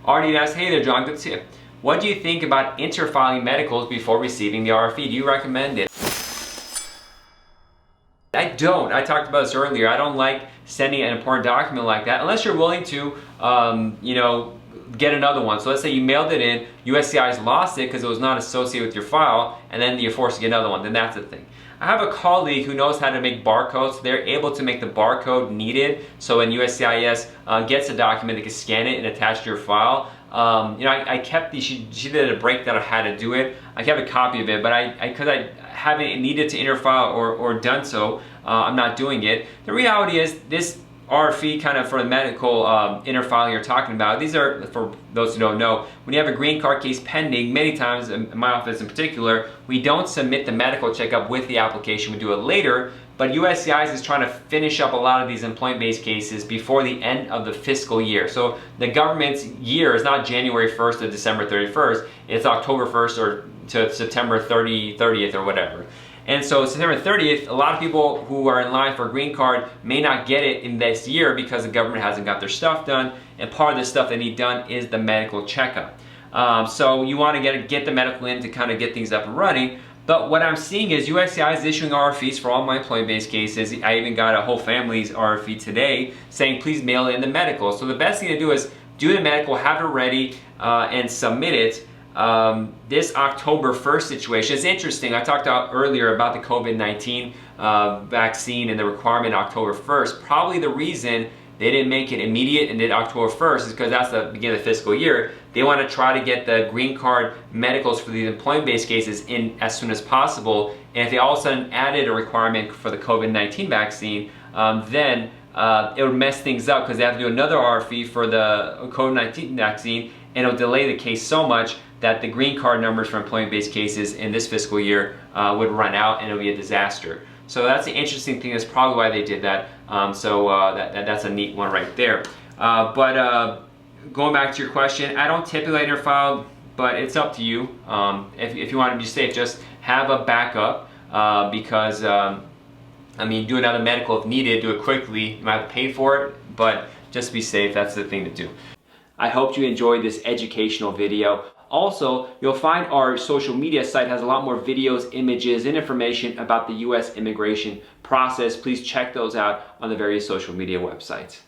Artie asks, hey there John, good to see you. What do you think about interfiling medicals before receiving the RFE? Do you recommend it? I don't. I talked about this earlier. I don't like sending an important document like that unless you're willing to, get another one. So let's say you mailed it in, USCIS lost it because it was not associated with your file, and then you're forced to get another one. Then that's the thing. I have a colleague who knows how to make barcodes. They're able to make the barcode needed, so when USCIS gets a document, they can scan it and attach to your file. I kept these. She did a breakdown of how to do it. I kept a copy of it, but because I haven't needed to interfile or done so, I'm not doing it. The reality is this RFE kind of for the medical interfiling you're talking about. These are, for those who don't know, when you have a green card case pending, many times, in my office in particular, we don't submit the medical checkup with the application, we do it later, but USCIS is trying to finish up a lot of these employment-based cases before the end of the fiscal year. So the government's year is not January 1st to December 31st, it's October 1st or to September 30th or whatever. And so September 30th, a lot of people who are in line for a green card may not get it in this year because the government hasn't got their stuff done, and part of the stuff they need done is the medical checkup. So you want to get the medical in to kind of get things up and running. But what I'm seeing is USCIS is issuing RFEs for all my employment-based cases. I even got a whole family's RFE today saying please mail in the medical. So the best thing to do is do the medical, have it ready, and submit it. This October 1st situation is interesting. I talked earlier about the COVID-19 vaccine and the requirement October 1st. Probably the reason they didn't make it immediate and did October 1st is because that's the beginning of the fiscal year. They want to try to get the green card medicals for these employment-based cases in as soon as possible. And if they all of a sudden added a requirement for the COVID-19 vaccine, then it would mess things up because they have to do another RFE for the COVID-19 vaccine, and it'll delay the case so much that the green card numbers for employment-based cases in this fiscal year would run out and it would be a disaster. So that's the interesting thing. That's probably why they did that. That's a neat one right there. Going back to your question, I don't typically interfile, but it's up to you. If you want to be safe, just have a backup because do another medical if needed, do it quickly. You might have to pay for it, but just be safe. That's the thing to do. I hope you enjoyed this educational video. Also, you'll find our social media site has a lot more videos, images, and information about the U.S. immigration process. Please check those out on the various social media websites.